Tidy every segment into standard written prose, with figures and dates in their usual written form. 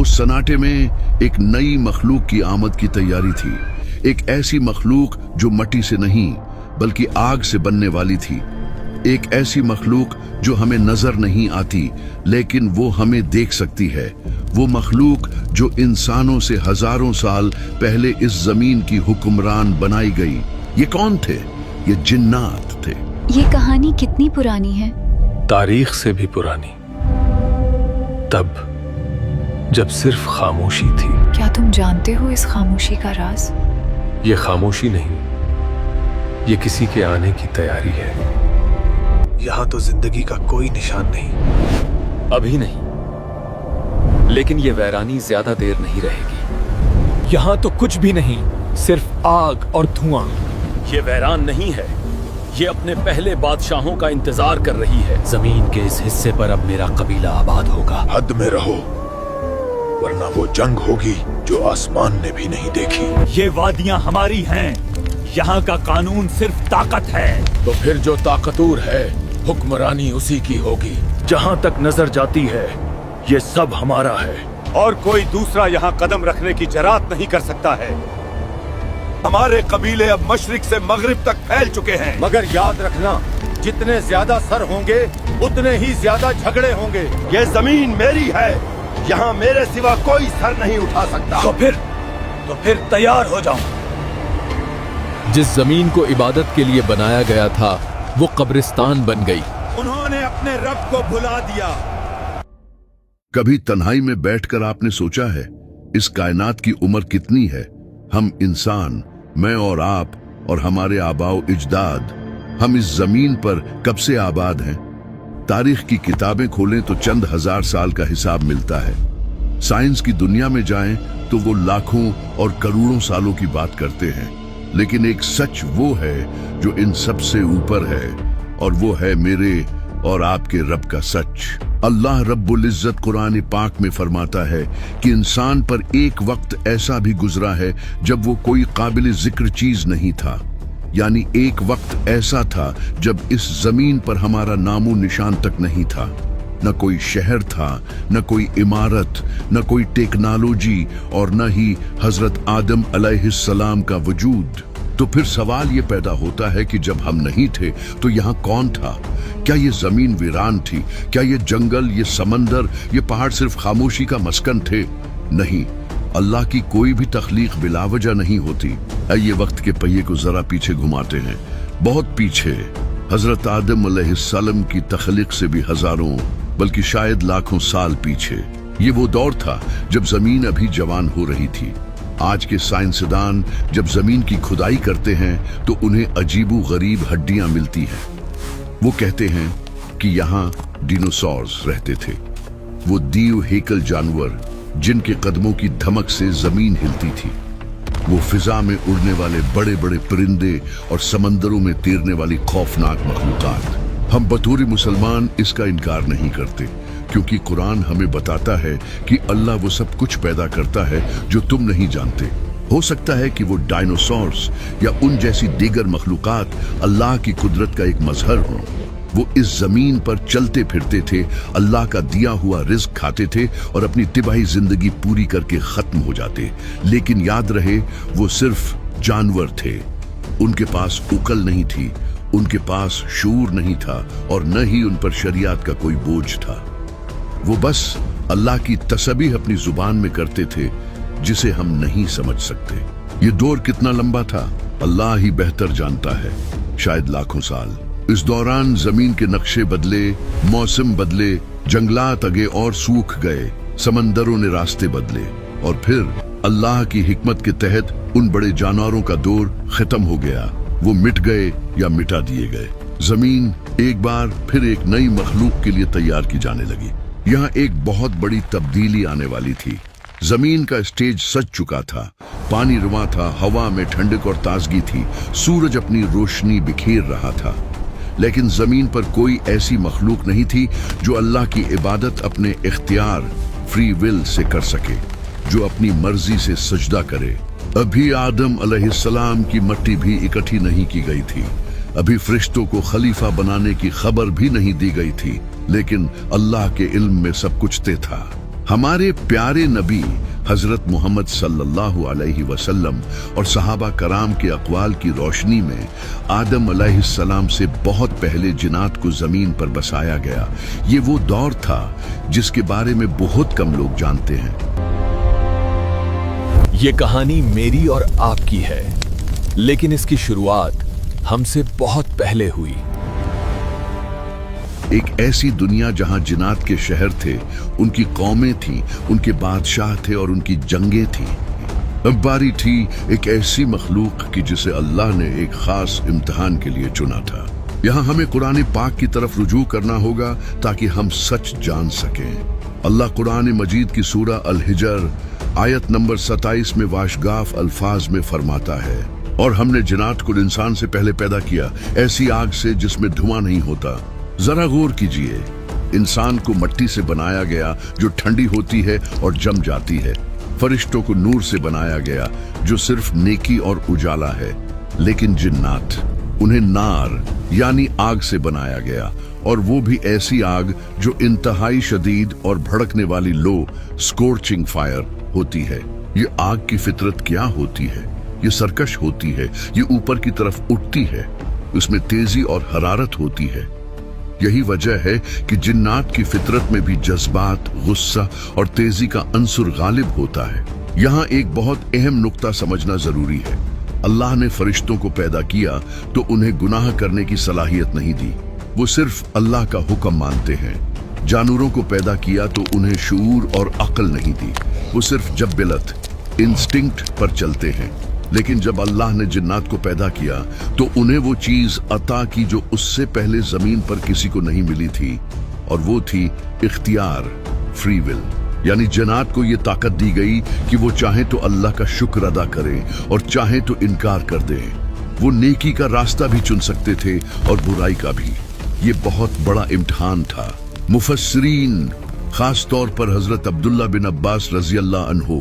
उस सन्नाटे में एक नई मखलूक की आमद की तैयारी थी। एक ऐसी मखलूक जो मट्टी से नहीं बल्कि आग से बनने वाली थी। एक ऐसी मखलूक जो हमें नजर नहीं आती लेकिन वो हमें देख सकती है। वो मखलूक जो इंसानों से हजारों साल पहले इस जमीन की हुक्मरान बनाई गई। ये कौन थे? ये जिन्नात थे। ये कहानी कितनी पुरानी है? तारीख से भी पुरानी। तब जब सिर्फ खामोशी थी। क्या तुम जानते हो इस खामोशी का राज? ये खामोशी नहीं, ये किसी के आने की तैयारी है। यहाँ तो जिंदगी का कोई निशान नहीं। अभी नहीं, लेकिन ये वैरानी ज्यादा देर नहीं रहेगी। यहाँ तो कुछ भी नहीं, सिर्फ आग और धुआं। ये वैरान नहीं है, ये अपने पहले बादशाहों का इंतजार कर रही है। जमीन के इस हिस्से पर अब मेरा कबीला आबाद होगा। हद में रहो, वरना वो जंग होगी जो आसमान ने भी नहीं देखी। ये वादियां हमारी हैं, यहाँ का कानून सिर्फ ताकत है। तो फिर जो ताकतूर है, हुक्मरानी उसी की होगी। जहाँ तक नजर जाती है ये सब हमारा है और कोई दूसरा यहाँ कदम रखने की जरात नहीं कर सकता है। हमारे कबीले अब मशरिक से मगरिब तक फैल चुके हैं। मगर याद रखना, जितने ज्यादा सर होंगे उतने ही ज्यादा झगड़े होंगे। ये जमीन मेरी है, यहाँ मेरे सिवा कोई सर नहीं उठा सकता। तो फिर तैयार हो जाओ। जिस जमीन को इबादत के लिए बनाया गया था वो कब्रिस्तान बन गई। उन्होंने अपने रब को भुला दिया। कभी तन्हाई में बैठकर आपने सोचा है इस कायनात की उम्र कितनी है? हम इंसान, मैं और आप और हमारे आबाओ इजदाद, हम इस जमीन पर कब से आबाद हैं? तारीख की किताबें खोलें तो चंद हजार साल का हिसाब मिलता है। साइंस की दुनिया में जाएं तो वो लाखों और करोड़ों सालों की बात करते हैं। लेकिन एक सच वो है जो इन सब से ऊपर है, और वो है मेरे और आपके रब का सच। अल्लाह रब्बुल इज्जत कुरान पाक में फरमाता है कि इंसान पर एक वक्त ऐसा भी गुजरा है जब वो कोई काबिल जिक्र चीज नहीं था। यानी एक वक्त ऐसा था जब इस जमीन पर हमारा नामो निशान तक नहीं था। न कोई शहर था, न कोई इमारत, न कोई टेक्नोलॉजी और न ही हजरत आदम अलैहिस्सलाम का वजूद। तो फिर सवाल ये पैदा होता है कि जब हम नहीं थे तो यहाँ कौन था? क्या ये जमीन वीरान थी? क्या ये जंगल, ये समंदर, ये पहाड़ सिर्फ खामोशी का मस्कन थे? नहीं, अल्लाह की कोई भी तख्लीक बिलावजह नहीं होती। ये वक्त के पहिए को जरा पीछे घुमाते हैं, बहुत पीछे। हजरत आदम अलैहिस्सलाम की तख्लीक से भी हजारों बल्कि शायद लाखों साल पीछे। ये वो दौर था जब जमीन अभी जवान हो रही थी। आज के साइंसदान जब जमीन की खुदाई करते हैं तो उन्हें अजीबो गरीब हड्डियां मिलती हैं। वो कहते हैं कि यहाँ डिनोसॉर्स रहते थे, वो दीव हेकल जानवर जिनके कदमों की धमक से जमीन हिलती थी। वो फिजा में उड़ने वाले बड़े बड़े परिंदे और समंदरों में तैरने वाली खौफनाक मखलूकात। हम बतौर मुसलमान इसका इनकार नहीं करते, क्योंकि कुरान हमें बताता है कि अल्लाह वो सब कुछ पैदा करता है जो तुम नहीं जानते। हो सकता है कि वो डायनासोर्स या उन जैसी दीगर मखलूकात अल्लाह की कुदरत का एक मजहर हो। वो इस जमीन पर चलते फिरते थे, अल्लाह का दिया हुआ रिज्क खाते थे और अपनी तिबाही जिंदगी पूरी करके खत्म हो जाते। लेकिन याद रहे, वो सिर्फ जानवर थे। उनके पास उकल नहीं थी, उनके पास शूर नहीं था और न ही उन पर शरीयत का कोई बोझ था। वो बस अल्लाह की तस्बीह अपनी जुबान में करते थे जिसे हम नहीं समझ सकते। ये दौर कितना लंबा था अल्लाह ही बेहतर जानता है, शायद लाखों साल। इस दौरान जमीन के नक्शे बदले, मौसम बदले, जंगलात अगे और सूख गए, समंदरों ने रास्ते बदले और फिर अल्लाह की हिकमत के तहत उन बड़े जानवरों का दौर खत्म हो गया। वो मिट गए या मिटा दिए गए। जमीन एक बार फिर एक नई मखलूक के लिए तैयार की जाने लगी। यहाँ एक बहुत बड़ी तब्दीली आने वाली थी। जमीन का स्टेज सज चुका था, पानी रुआ था, हवा में ठंडक और ताजगी थी, सूरज अपनी रोशनी बिखेर रहा था। लेकिन जमीन पर कोई ऐसी मखलूक नहीं थी जो अल्लाह की इबादत अपने इख्तियार, फ्री विल से कर सके, जो अपनी मर्जी से सजदा करे। अभी आदम अलैहिस्सलाम की मट्टी भी इकट्ठी नहीं की गई थी, अभी फरिश्तों को खलीफा बनाने की खबर भी नहीं दी गई थी, लेकिन अल्लाह के इल्म में सब कुछ तय था। हमारे प्यारे नबी हजरत मोहम्मद सल्लल्लाहु अलैहि वसल्लम और सहाबा कराम के अक़वाल की रोशनी में आदम अलैहिस्सलाम से बहुत पहले जिन्नात को जमीन पर बसाया गया। ये वो दौर था जिसके बारे में बहुत कम लोग जानते हैं। ये कहानी मेरी और आपकी है, लेकिन इसकी शुरुआत हमसे बहुत पहले हुई। एक ऐसी दुनिया जहां जिन्नात के शहर थे, उनकी कौमें थीं, उनके बादशाह थे और उनकी जंगें थीं। अब बारी थी एक ऐसी मखलूक की जिसे अल्लाह ने एक खास इम्तिहान के लिए चुना था। यहाँ हमें कुरान पाक की तरफ रुजू करना होगा ताकि हम सच जान सकें। अल्लाह कुरान मजीद की सूरा अल हिजर आयत नंबर 27 में वाशगाफ अल्फाज में फरमाता है, और हमने जिन्नात को इंसान से पहले पैदा किया, ऐसी आग से जिसमें धुआं नहीं होता। जरा गौर कीजिए, इंसान को मिट्टी से बनाया गया जो ठंडी होती है और जम जाती है। फरिश्तों को नूर से बनाया गया जो सिर्फ नेकी और उजाला है, लेकिन जिन्नात, उन्हें नार यानी आग से बनाया गया, और वो भी ऐसी आग जो इंतहाई शदीद और भड़कने वाली लो स्कॉर्चिंग फायर होती है। ये आग की फितरत क्या होती है? ये सरकश होती है, ये ऊपर की तरफ उठती है, उसमें तेजी और हरारत होती है। यही वजह है कि जिन्नात की फितरत में भी जज्बात, गुस्सा और तेजी का अंसुर गालिब होता है। यहाँ एक बहुत अहम नुक्ता समझना जरूरी है। अल्लाह ने फरिश्तों को पैदा किया तो उन्हें गुनाह करने की सलाहियत नहीं दी, वो सिर्फ अल्लाह का हुक्म मानते हैं। जानवरों को पैदा किया तो उन्हें शऊर और अक्ल नहीं दी, वो सिर्फ जब्बिलत, इंस्टिंक्ट पर चलते हैं। लेकिन जब अल्लाह ने जिन्नात को पैदा किया तो उन्हें वो चीज अता की जो उससे पहले जमीन पर किसी को नहीं मिली थी, और वो थी इख्तियार, फ्री विल। यानी जिन्नात को ये ताकत दी गई कि वो चाहे तो अल्लाह का शुक्र अदा करें और चाहे तो इनकार कर दें। वो नेकी का रास्ता भी चुन सकते थे और बुराई का भी। ये बहुत बड़ा इम्तिहान था। मुफस्सिरीन, खास तौर पर हजरत अब्दुल्ला बिन अब्बास रजी अल्लाह अन्हु,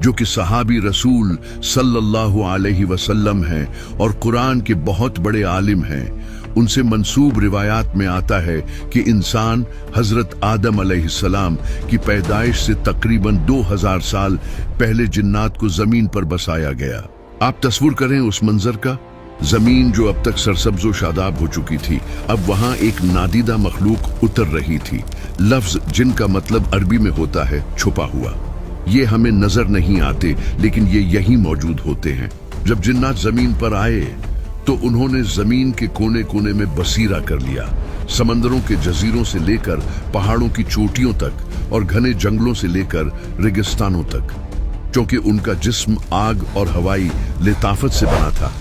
जो कि सहाबी रसूल सल्लल्लाहु अलैहि वसल्लम हैं और कुरान के बहुत बड़े आलिम हैं, उनसे मंसूब रिवायात में आता है कि इंसान हजरत आदम अलैहिस्सलाम की पैदाइश से तकरीबन 2000 साल पहले जिन्नात को जमीन पर बसाया गया। आप तस्वीर करें उस मंजर का। जमीन जो अब तक सरसब्ज व शादाब हो चुकी थी, अब वहां एक नादीदा मखलूक उतर रही थी। लफ्ज जिन का मतलब अरबी में होता है छुपा हुआ। ये हमें नजर नहीं आते, लेकिन ये यहीं मौजूद होते हैं। जब जिन्नात जमीन पर आए तो उन्होंने जमीन के कोने कोने में बसीरा कर लिया। समंदरों के जजीरों से लेकर पहाड़ों की चोटियों तक और घने जंगलों से लेकर रेगिस्तानों तक। क्योंकि उनका जिस्म आग और हवाई लेताफत से बना था,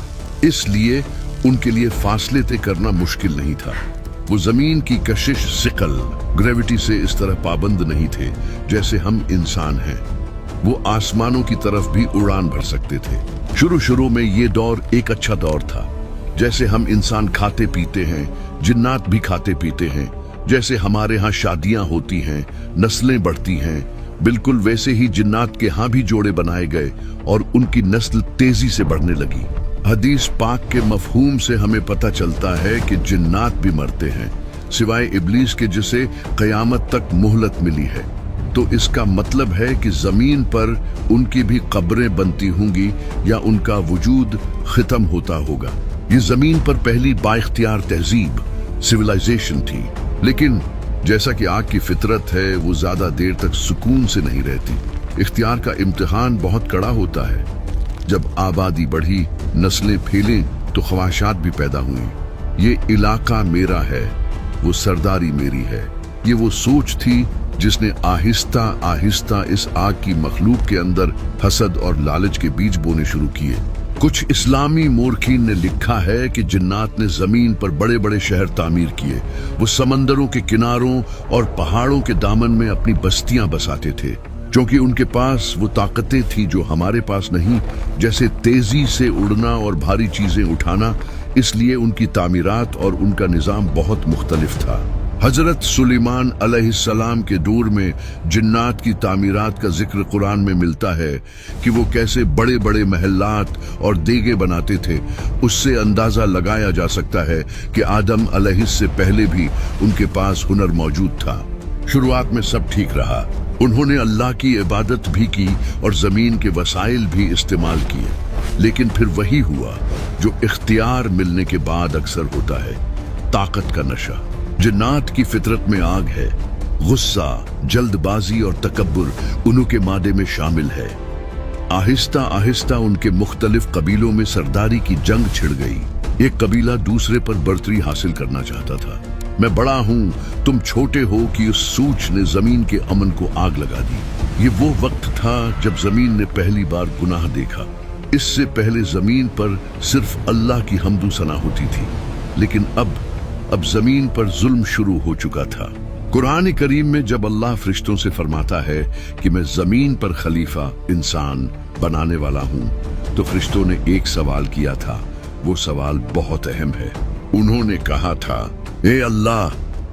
इसलिए उनके लिए फासले तय करना मुश्किल नहीं था। वो जमीन की कशिश, सिकल, ग्रेविटी से इस तरह पाबंद नहीं थे जैसे हम इंसान हैं। वो आसमानों की तरफ भी उड़ान भर सकते थे। शुरू में ये दौर एक अच्छा दौर था। जैसे हम इंसान खाते पीते हैं, जिन्नात भी खाते पीते हैं। जैसे हमारे यहाँ शादियां होती हैं, नस्लें बढ़ती हैं, बिल्कुल वैसे ही जिन्नात के यहाँ भी जोड़े बनाए गए और उनकी नस्ल तेजी से बढ़ने लगी। हदीस पाक के मफहूम से हमें पता चलता है कि जिन्नात भी मरते हैं, सिवाय इब्लीस के जिसे क़यामत तक मोहलत मिली है। तो इसका मतलब है कि जमीन पर उनकी भी कब्रें बनती होंगी या उनका वजूद खत्म होता होगा। ये जमीन पर पहली बाइख्तियार तहजीब, सिविलाइजेशन थी। लेकिन जैसा कि आग की फितरत है, वो ज्यादा देर तक सुकून से नहीं रहती। इख्तियार का इम्तिहान बहुत कड़ा होता है। जब आबादी बढ़ी, नस्लें फैलें, तो ख्वाहिशात भी पैदा हुई। ये इलाका मेरा है, वो सरदारी मेरी है। ये वो सोच थी जिसने आहिस्ता आहिस्ता इस आग की मखलूक के अंदर हसद और लालच के बीज बोने शुरू किए। कुछ इस्लामी मोरखीन ने लिखा है कि जिन्नात ने जमीन पर बड़े बड़े शहर तामीर किए। वो समंदरों के किनारों और पहाड़ों के दामन में अपनी बस्तियां बसाते थे, क्योंकि उनके पास वो ताकतें थी जो हमारे पास नहीं, जैसे तेजी से उड़ना और भारी चीजें उठाना। इसलिए उनकी तामीरात और उनका निजाम बहुत मुख्तलिफ था। हजरत सुलेमान अलैहिस्सलाम के दौर में जिन्नात की तामीरात का जिक्र कुरान में मिलता है कि वो कैसे बड़े बड़े महलात और देगे बनाते थे। उससे अंदाजा लगाया जा सकता है कि आदम अलैहिस से पहले भी उनके पास हुनर मौजूद था। शुरुआत में सब ठीक रहा, उन्होंने अल्लाह की इबादत भी की और जमीन के वसाइल भी इस्तेमाल किए, लेकिन फिर वही हुआ जो इख्तियार मिलने के बाद अक्सर होता है, ताकत का नशा। जिन्नात की फितरत में आग है, गुस्सा, जल्दबाजी और तकब्बुर उनके मादे में शामिल है। आहिस्ता आहिस्ता उनके मुख्तलिफ कबीलों में सरदारी की जंग छिड़ गई। एक कबीला दूसरे पर बर्तरी हासिल करना चाहता था। मैं बड़ा हूं, तुम छोटे हो कि उस सूच ने जमीन के अमन को आग लगा दी। ये वो वक्त था जब जमीन ने पहली बार गुनाह देखा। इससे पहले जमीन पर सिर्फ अल्लाह की हम्दो सना होती थी, लेकिन अब जमीन पर जुल्म शुरू हो चुका था। कुरान करीम में जब अल्लाह फरिश्तों से फरमाता है कि मैं जमीन पर खलीफा इंसान बनाने वाला हूं, तो फरिश्तों ने एक सवाल किया था। वो सवाल बहुत अहम है। उन्होंने कहा था, ए अल्लाह,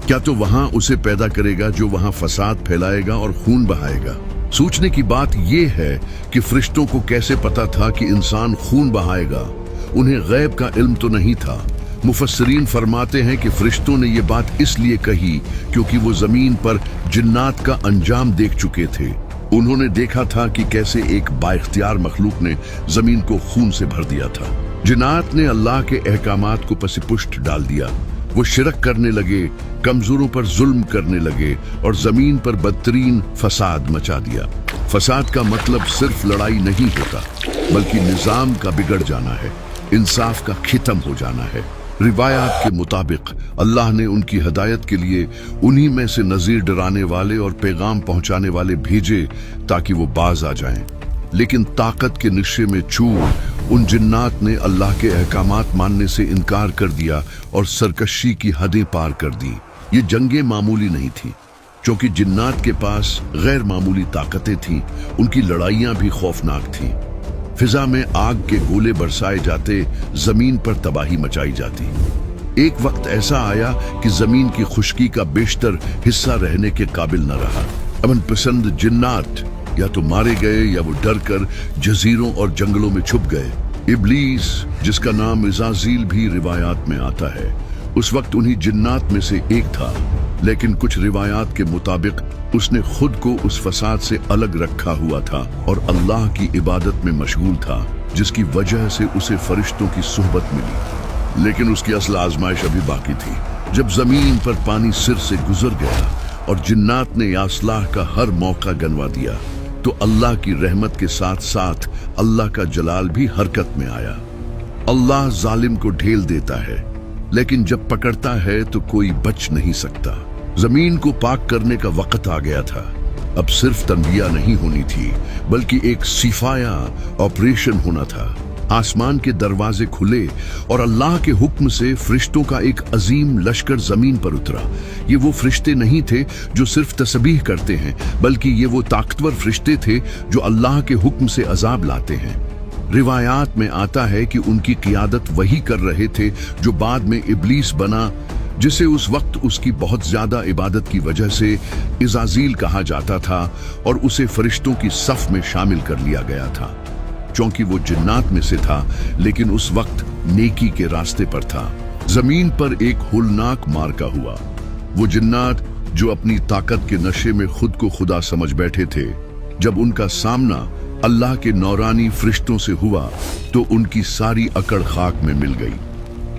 क्या तो वहां उसे पैदा करेगा जो वहां फसाद फैलाएगा और खून बहाएगा? सोचने की बात यह है कि फरिश्तों को कैसे पता था कि इंसान खून बहाएगा? उन्हें गैब का इल्म तो नहीं था। मुफस्सिरीन फरमाते हैं कि फरिश्तों ने ये बात इसलिए कही क्योंकि वो जमीन पर जिन्नात का अंजाम देख चुके थे। उन्होंने देखा था कि कैसे एक बाइख्तियार मखलूक ने जमीन को खून से भर दिया था। जिन्नात ने अल्लाह के अहकामात को पसीपुष्ट डाल दिया। वो शिरक करने लगे, कमजोरों पर जुल्म करने लगे और जमीन पर बदतरीन फसाद मचा दिया। फसाद का मतलब सिर्फ लड़ाई नहीं होता, बल्कि निजाम का बिगड़ जाना है, इंसाफ का खत्म हो जाना है। रिवायात के मुताबिक अल्लाह ने उनकी हिदायत के लिए उन्हीं में से नजीर डराने वाले और पैगाम पहुंचाने वाले भेजे ताकि वो बाज आ जाएं। लेकिन ताकत के नशे में चूर उन जिन्नात ने अल्लाह के अहकामात मानने से इनकार कर दिया और सरकशी की हदें पार कर दी। ये जंगें मामूली नहीं थी, क्योंकि जिन्नात के पास गैर मामूली ताकतें थीं। उनकी लड़ाइयां भी खौफनाक थीं। फिजा में आग के गोले बरसाए जाते, जमीन पर तबाही मचाई जाती। एक वक्त ऐसा आया कि जमीन की खुश्की का बेशतर हिस्सा रहने के काबिल न रहा। अमन पसंद जिन्नात या तो मारे गए या वो डर कर जजीरों और जंगलों में छुप गए। इब्लीस, जिसका नाम इज़ाज़ील भी रिवायात में आता है, उस वक्त उन्हीं जिन्नात में से एक था, लेकिन कुछ रिवायात के मुताबिक उसने खुद को उस फसाद से अलग रखा हुआ था और अल्लाह की इबादत में मशगूल था, जिसकी वजह से उसे फरिश्तों की सुहबत मिली। लेकिन उसकी असल आजमाइश अभी बाकी थी। जब जमीन पर पानी सिर से गुजर गया और जिन्नात ने यासलाह का हर मौका गंवा दिया, तो अल्लाह की रहमत के साथ साथ अल्लाह का जलाल भी हरकत में आया। अल्लाह जालिम को ढेल देता है, लेकिन जब पकड़ता है तो कोई बच नहीं सकता। जमीन को पाक करने का वक्त आ गया था। अब सिर्फ तनबिया नहीं होनी थी, बल्कि एक सिफाया ऑपरेशन होना था। आसमान के दरवाजे खुले और अल्लाह के हुक्म से फरिश्तों का एक अजीम लश्कर जमीन पर उतरा। ये वो फरिश्ते नहीं थे जो सिर्फ तस्बीह करते हैं, बल्कि ये वो ताकतवर फरिश्ते थे जो अल्लाह के हुक्म से अजाब लाते हैं। रिवायात में आता है कि उनकी क़ियादत वही कर रहे थे जो बाद में इब्लीस बना, जिसे उस वक्त उसकी बहुत ज्यादा इबादत की वजह से इज़ाज़ील कहा जाता था और उसे फरिश्तों की सफ में शामिल कर लिया गया था। क्योंकि वो जिन्नात में से था, लेकिन उस वक्त नेकी के रास्ते पर था। जमीन पर एक होलनाक मार्का हुआ। वो जिन्नात जो अपनी ताकत के नशे में खुद को खुदा समझ बैठे थे, जब उनका सामना अल्लाह के नौरानी फरिश्तों से हुआ तो उनकी सारी अकड़ खाक में मिल गई।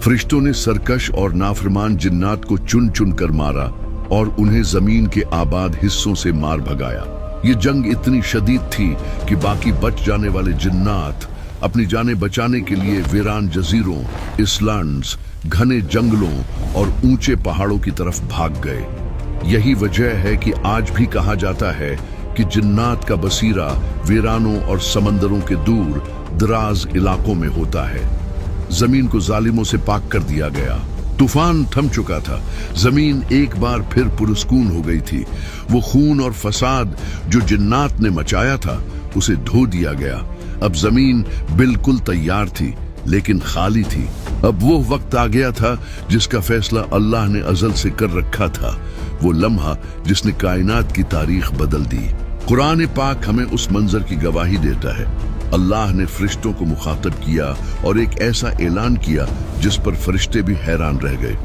फरिश्तों ने सरकश और नाफरमान जिन्नात को चुन चुन कर मारा और उन्हें जमीन के आबाद हिस्सों से मार भगाया। ये जंग इतनी शदीद थी कि बाकी बच जाने वाले जिन्नात अपनी जानें बचाने के लिए वीरान जजीरों, इसलैंड्स, घने जंगलों और ऊंचे पहाड़ों की तरफ भाग गए। यही वजह है कि आज भी कहा जाता है कि जिन्नात का बसीरा वीरानों और समंदरों के दूर दराज इलाकों में होता है। जमीन को जालिमों से पाक कर दिया गया। तूफान थम चुका था। जमीन एक बार फिर पुरस्कून हो गई थी। वो खून और फसाद जो जिन्नात ने मचाया था, उसे धो दिया गया। अब जमीन बिल्कुल तैयार थी, लेकिन खाली थी। अब वो वक्त आ गया था जिसका फैसला अल्लाह ने अजल से कर रखा था। वो लम्हा जिसने कायनात की तारीख बदल दी। कुरान पाक हमें उस मंजर की गवाही देता है। अल्लाह ने फरिश्तों को मुखातब किया और एक ऐसा ऐलान किया जिस पर फरिश्ते भी हैरान रह गए।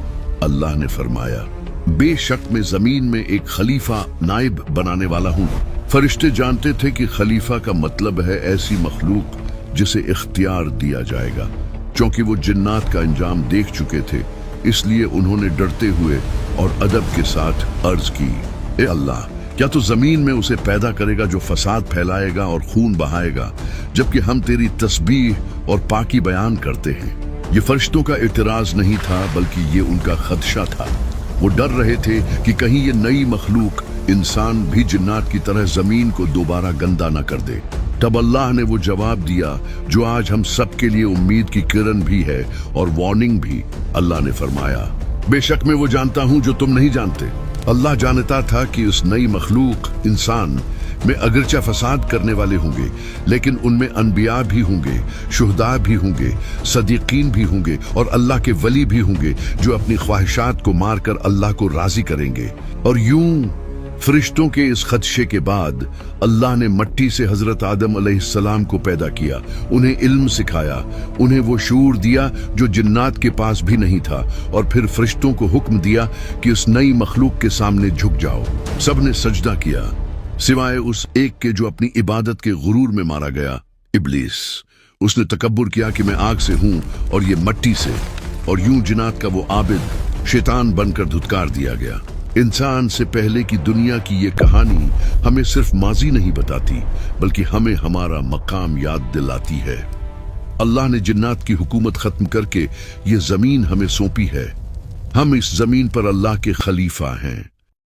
अल्लाह ने फरमाया, बेशक मैं जमीन में एक खलीफा नाइब बनाने वाला हूँ। फरिश्ते जानते थे कि खलीफा का मतलब है ऐसी मखलूक जिसे इख्तियार दिया जाएगा। चूंकि वो जिन्नात का अंजाम देख चुके थे, इसलिए उन्होंने डरते हुए और अदब के साथ अर्ज की, ए अल्लाह, क्या तो जमीन में उसे पैदा करेगा जो फसाद फैलाएगा और खून बहाएगा, जबकि हम तेरी तस्बीह और पाकी बयान करते हैं। ये फरिश्तों का इतराज नहीं था, बल्कि ये उनका खदशा था। वो डर रहे थे कि कहीं ये नई मखलूक इंसान भी जिन्नात की तरह जमीन को दोबारा गंदा न कर दे। तब अल्लाह ने वो जवाब दिया जो आज हम सब के लिए उम्मीद की किरण भी है और वार्निंग भी। अल्लाह ने फरमाया, बेशक मैं वो जानता हूं जो तुम नहीं जानते। अल्लाह जानता था कि उस नई मखलूक इंसान में अगरचा फसाद करने वाले होंगे, लेकिन उनमें अनबिया भी होंगे, शुहदा भी होंगे, सदीकीन भी होंगे और अल्लाह के वली भी होंगे जो अपनी ख्वाहिशात को मारकर अल्लाह को राजी करेंगे। और यूं फरिश्तों के इस खदशे के बाद अल्लाह ने मट्टी से हजरत आदम अलैहिस्सलाम को पैदा किया, उन्हें इल्म सिखाया, उन्हें वो शूर दिया जो जिन्नात के पास भी नहीं था, और फिर फरिश्तों को हुक्म दिया कि उस नई मखलूक के सामने झुक जाओ। सबने सजदा किया सिवाय उस एक के जो अपनी इबादत के गुरूर में मारा गया, इब्लीस। उसने तकब्बुर किया कि मैं आग से हूं और ये मट्टी से, और यूं जिन्नात का वो आबिद शैतान बनकर धुतकार दिया गया। इंसान से पहले की दुनिया की ये कहानी हमें सिर्फ माजी नहीं बताती, बल्कि हमें हमारा मकाम याद दिलाती है। अल्लाह ने जिन्नात की हुकूमत खत्म करके ये जमीन हमें सौंपी है। हम इस जमीन पर अल्लाह के खलीफा हैं।